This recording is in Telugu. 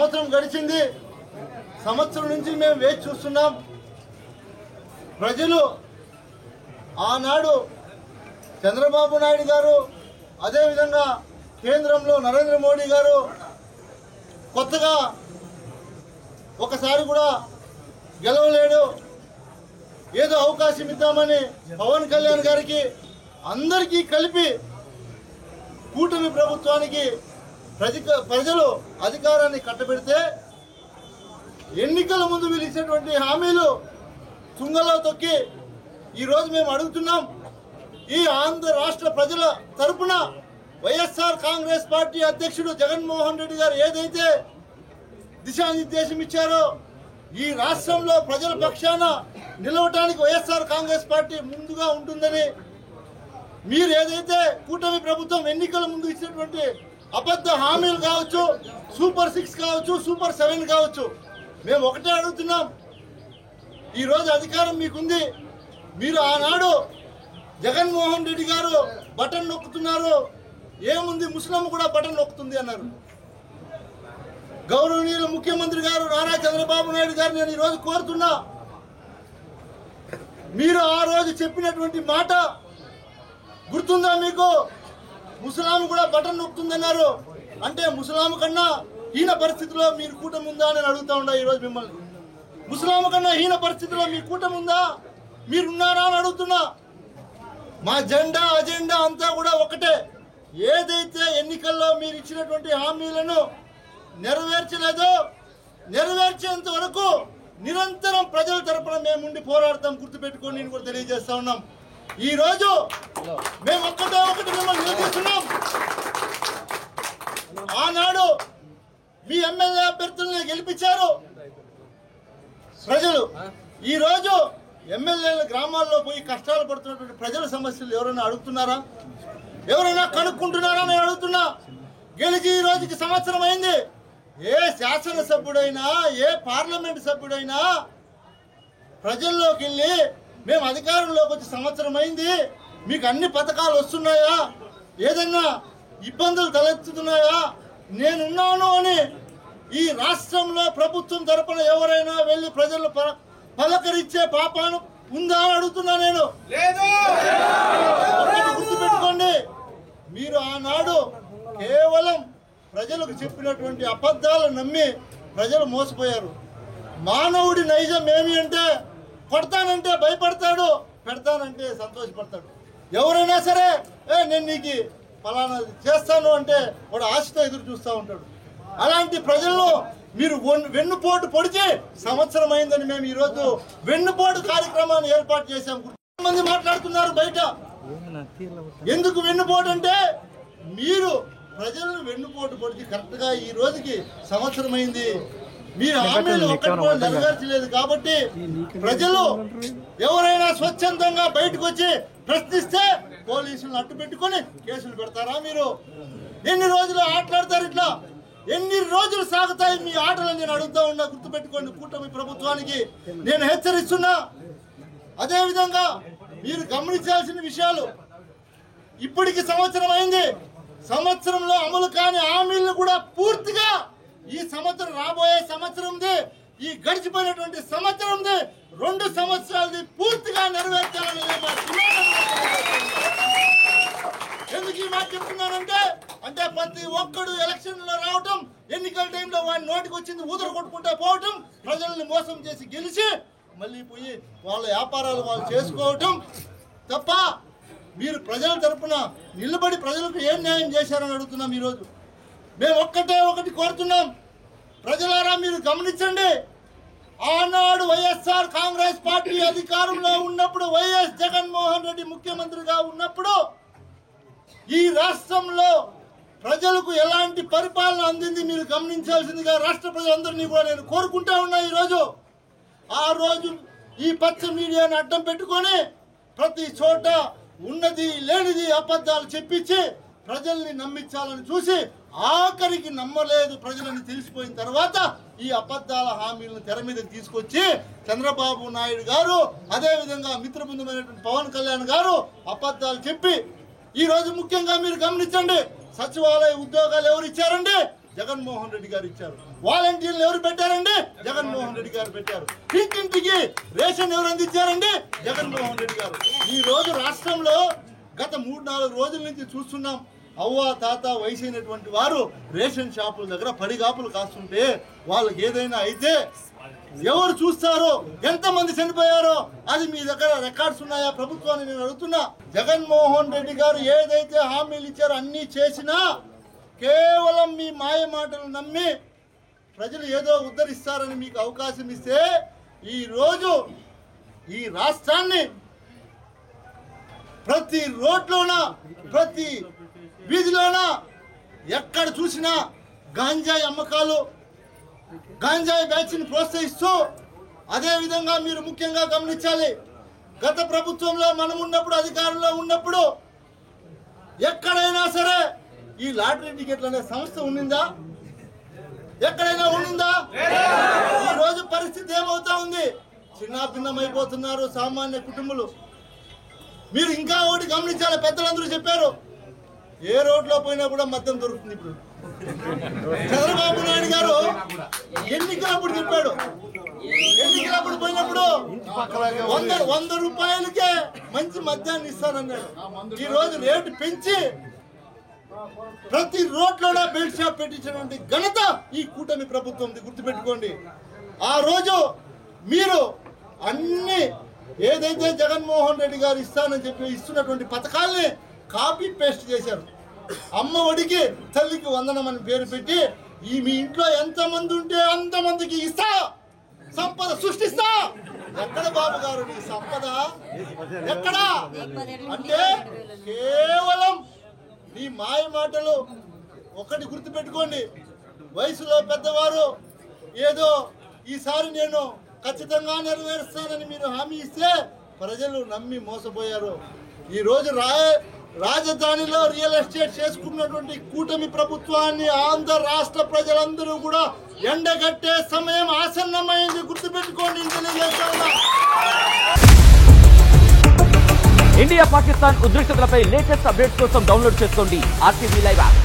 సంవత్సరం గడిచింది. సంవత్సరం నుంచి మేము వేచి చూస్తున్నాం. ప్రజలు ఆనాడు చంద్రబాబు నాయుడు గారు, అదేవిధంగా కేంద్రంలో నరేంద్ర మోడీ గారు కొత్తగా ఒకసారి కూడా గెలవలేడు, ఏదో అవకాశం ఇద్దామని పవన్ కళ్యాణ్ గారికి అందరికీ కలిపి కూటమి ప్రభుత్వానికి ప్రజలు అధికారాన్ని కట్టబెడితే ఎన్నికల ముందు వీళ్ళు ఇచ్చినటువంటి హామీలు తుంగలో తొక్కి ఈరోజు మేము అడుగుతున్నాం. ఈ ఆంధ్ర రాష్ట్ర ప్రజల తరపున వైఎస్ఆర్ కాంగ్రెస్ పార్టీ అధ్యక్షుడు జగన్మోహన్ రెడ్డి గారు ఏదైతే దిశానిర్దేశం ఇచ్చారో, ఈ రాష్ట్రంలో ప్రజల పక్షాన నిలవటానికి వైఎస్ఆర్ కాంగ్రెస్ పార్టీ ముందుగా ఉంటుందని, మీరు ఏదైతే కూటమి ప్రభుత్వం ఎన్నికల ముందు ఇచ్చినటువంటి అబద్ధ హామీలు కావచ్చు, సూపర్ 6 కావచ్చు, సూపర్ 7 కావచ్చు, మేము ఒకటే అడుగుతున్నాం. ఈరోజు అధికారం మీకుంది. మీరు ఆనాడు జగన్మోహన్ రెడ్డి గారు బటన్ నొక్కుతున్నారు, ఏముంది ముస్లిం కూడా బటన్ నొక్కుతుంది అన్నారు. గౌరవనీయులు ముఖ్యమంత్రి గారు నారా చంద్రబాబు నాయుడు గారు నేను ఈరోజు కోరుతున్నా, మీరు ఆ రోజు చెప్పినటువంటి మాట గుర్తుందా మీకు? ముస్లాం కూడా బటన్ నొక్కుతుందన్నారు. అంటే ముస్లాం కన్నా హీన పరిస్థితిలో మీరు కూటమి ఉందా అని అడుగుతా ఉన్నా ఈరోజు మిమ్మల్ని. ముస్లాం కన్నా హీన పరిస్థితిలో మీ కూటమి ఉందా, మీరున్నారా అని అడుగుతున్నా. మా జెండా అజెండా అంతా కూడా ఒకటే. ఏదైతే ఎన్నికల్లో మీరు ఇచ్చినటువంటి హామీలను నెరవేర్చలేదో, నెరవేర్చేంత వరకు నిరంతరం ప్రజల తరపున మేము ఉండి పోరాడతాం. గుర్తుపెట్టుకొని నేను కూడా తెలియజేస్తా ఉన్నాం. ఈ రోజు మేము ఒకటి మిమ్మల్ని నిలదీస్తున్నాం. ఆనాడు మీ ఎమ్మెల్యే అభ్యర్థుల్ని గెలిపించారు ప్రజలు. ఈ రోజు ఎమ్మెల్యేల గ్రామాల్లో పోయి కష్టాలు పడుతున్నటువంటి ప్రజల సమస్యలు ఎవరైనా అడుగుతున్నారా? ఎవరైనా కనుక్కుంటున్నారా నేను అడుగుతున్నా. గెలిచి ఈ రోజుకి సంవత్సరం అయింది. ఏ శాసనసభ్యుడైనా, ఏ పార్లమెంట్ సభ్యుడైనా ప్రజల్లోకి వెళ్ళి మేము అధికారంలోకి వచ్చి సంవత్సరం అయింది, మీకు అన్ని పథకాలు వస్తున్నాయా, ఏదన్నా ఇబ్బందులు తలెత్తుతున్నాయా, నేనున్నాను అని ఈ రాష్ట్రంలో ప్రభుత్వం తరపున ఎవరైనా వెళ్ళి ప్రజలను పలకరించే పాపాను ఉందా అని అడుగుతున్నా నేను. గుర్తుపెట్టుకోండి, మీరు ఆనాడు కేవలం ప్రజలకు చెప్పినటువంటి అబద్ధాలను నమ్మి ప్రజలు మోసపోయారు. మానవుడి నైజం ఏమి అంటే కొడతానంటే భయపడతాడు, పెడతానంటే సంతోషపడతాడు. ఎవరైనా సరే నేను నీకు ఫలానా చేస్తాను అంటే వాడు ఆశతో ఎదురు చూస్తూ ఉంటాడు. అలాంటి ప్రజలను మీరు వెన్నుపోటు పొడిచి సంవత్సరం అయిందని మేము ఈరోజు వెన్నుపోటు కార్యక్రమాన్ని ఏర్పాటు చేశాం. మంది మాట్లాడుతున్నారు బయట. ఎందుకు వెన్నుపోటు అంటే మీరు ప్రజలను వెన్నుపోటు పొడిచి కరెక్ట్గా ఈ రోజుకి సంవత్సరం అయింది, మీరు హామీలు ఒక్కటి కూడా నెరవేర్చలేదు. కాబట్టి ప్రజలు ఎవరైనా స్వచ్ఛందంగా బయటకు వచ్చి ప్రశ్నిస్తే పోలీసులను అడ్డు పెట్టుకొని కేసులు పెడతారా? మీరు ఎన్ని రోజులు ఆటలాడతారు ఇట్లా? ఎన్ని రోజులు సాగుతాయి మీ ఆటలు నేను అడుగుతా ఉన్నా. గుర్తుపెట్టుకోండి, కూటమి ప్రభుత్వానికి నేను హెచ్చరిస్తున్నా. అదేవిధంగా మీరు గమనించాల్సిన విషయాలు, ఇప్పటికి సంవత్సరం అయింది. సంవత్సరంలో అమలు కాని హామీలను కూడా పూర్తిగా ఈ సంవత్సరం, రాబోయే సంవత్సరంది, ఈ గడిచిపోయినటువంటి సంవత్సరంది, 2 సంవత్సరాలది పూర్తిగా నెరవేర్చాలని ఎందుకు ఈ మాట చెప్తున్నానంటే, అంటే ప్రతి ఒక్కడు ఎలక్షన్లో రావటం, ఎన్నికల టైంలో వాడి నోటికి వచ్చింది ఊదర కొట్టుకుంటూ పోవటం, ప్రజల్ని మోసం చేసి గెలిచి మళ్ళీ పోయి వాళ్ళ వ్యాపారాలు వాళ్ళు చేసుకోవటం తప్ప మీరు ప్రజల తరపున నిలబడి ప్రజలకు ఏం న్యాయం చేశారని అడుగుతున్నాం. ఈరోజు మేము ఒకటి కోరుతున్నాం. ప్రజలారా మీరు గమనించండి, ఆనాడు వైఎస్ఆర్ కాంగ్రెస్ పార్టీ అధికారంలో ఉన్నప్పుడు, వైఎస్ జగన్మోహన్ రెడ్డి ముఖ్యమంత్రిగా ఉన్నప్పుడు ఈ రాష్ట్రంలో ప్రజలకు ఎలాంటి పరిపాలన అందింది మీరు గమనించాల్సిందిగా రాష్ట్ర ప్రజలందరినీ కూడా నేను కోరుకుంటా ఉన్నా. ఈరోజు ఆ రోజు ఈ పచ్చ మీడియాను అడ్డం పెట్టుకొని ప్రతి చోట ఉన్నది లేనిది అబద్ధాలు చెప్పించి ప్రజల్ని నమ్మించాలని చూసి ఆఖరికి నమ్మలేదు ప్రజలని తెలిసిపోయిన తర్వాత ఈ అబద్ధాల హామీలను తెర మీదకి తీసుకొచ్చి చంద్రబాబు నాయుడు గారు, అదేవిధంగా మిత్రబృందమైనటువంటి పవన్ కళ్యాణ్ గారు అబద్ధాలు చెప్పి ఈ రోజు ముఖ్యంగా మీరు గమనించండి, సచివాలయ ఉద్యోగాలు ఎవరు ఇచ్చారండి? జగన్మోహన్ రెడ్డి గారు ఇచ్చారు. వాలంటీర్లు ఎవరు పెట్టారండి? జగన్మోహన్ రెడ్డి గారు పెట్టారు. ఇంటింటికి రేషన్ ఎవరు అందించారండి? జగన్మోహన్ రెడ్డి గారు. ఈ రోజు రాష్ట్రంలో గత 3-4 రోజుల నుంచి చూస్తున్నాం, అవ్వ తాత వయసైనటువంటి వారు రేషన్ షాపుల దగ్గర పడిగాపులు కాస్తుంటే వాళ్ళకి ఏదైనా అయితే ఎవరు చూస్తారో, ఎంతమంది చనిపోయారో అది మీ దగ్గర రికార్డ్స్ ఉన్నాయా ప్రభుత్వాన్ని నేను అడుగుతున్నా. జగన్మోహన్ రెడ్డి గారు ఏదైతే హామీలు ఇచ్చారో అన్నీ చేసినా కేవలం మీ మాయ మాటలు నమ్మి ప్రజలు ఏదో ఉద్ధరిస్తారని మీకు అవకాశం ఇస్తే ఈరోజు ఈ రాష్ట్రాన్ని ప్రతి రోడ్లోన ప్రతి వీధిలోన ఎక్కడ చూసినా గాంజాయి అమ్మకాలు, గాంజాయి బ్యాచ్ని ప్రోత్సహిస్తూ, అదేవిధంగా మీరు ముఖ్యంగా గమనించాలి, గత ప్రభుత్వంలో మనం ఉన్నప్పుడు అధికారంలో ఉన్నప్పుడు ఎక్కడైనా సరే ఈ లాటరీ టికెట్లు అనే సంస్థ ఉండిందా? ఎక్కడైనా ఉండిందా? ఈ రోజు పరిస్థితి ఏమవుతా ఉంది? చిన్నాభిన్నమైపోతున్నారు సామాన్య కుటుంబాలు. మీరు ఇంకా ఒకటి గమనించాలి, పెద్దలందరూ చెప్పారు, ఏ రోడ్లో పోయినా కూడా మద్యం దొరుకుతుంది. ఇప్పుడు చంద్రబాబు నాయుడు గారు ఎన్నికలప్పుడు చెప్పాడు, ఎన్నికలప్పుడు పోయినప్పుడు 100 రూపాయలకే మంచి మద్యాన్ని ఇస్తానన్నాడు. ఈ రోజు రేటు పెంచి ప్రతి రోడ్లోనే బెల్ట్ షాప్ పెట్టించినటువంటి ఘనత ఈ కూటమి ప్రభుత్వం, గుర్తుపెట్టుకోండి. ఆ రోజు మీరు అన్ని ఏదైతే జగన్మోహన్ రెడ్డి గారు ఇస్తానని చెప్పి ఇస్తున్నటువంటి పథకాల్ని కాపీ పేస్ట్ చేశారు. అమ్మ ఒడికి తల్లికి వందనం అని పేరు పెట్టి ఈ మీ ఇంట్లో ఎంతమంది ఉంటే అంతమందికి ఇస్తా, సంపద సృష్టిస్తా. ఎక్కడ బాబు గారు నీ సంపద? ఎక్కడా? అంటే కేవలం నీ మాయ మాటలు. ఒకటి గుర్తుపెట్టుకోండి, వయసులో పెద్దవారు ఏదో ఈసారి నేను ఖచ్చితంగా నెరవేరుస్తానని మీరు హామీ ఇస్తే ప్రజలు నమ్మి మోసపోయారు. ఈరోజు రాజధానిలో రియల్ ఎస్టేట్ చేసుకున్నటువంటి కూటమి ప్రభుత్వాన్ని ఆంధ్ర రాష్ట్ర ప్రజలందరూ కూడా ఎండగట్టే సమయం ఆసన్నమైంది, గుర్తుపెట్టుకోండి. ఇండియా పాకిస్తాన్ ఉద్రిక్తతలపై లేటెస్ట్ అప్డేట్స్ కోసం డౌన్లోడ్ చేసుకోండి RTV లైవ్ యాప్.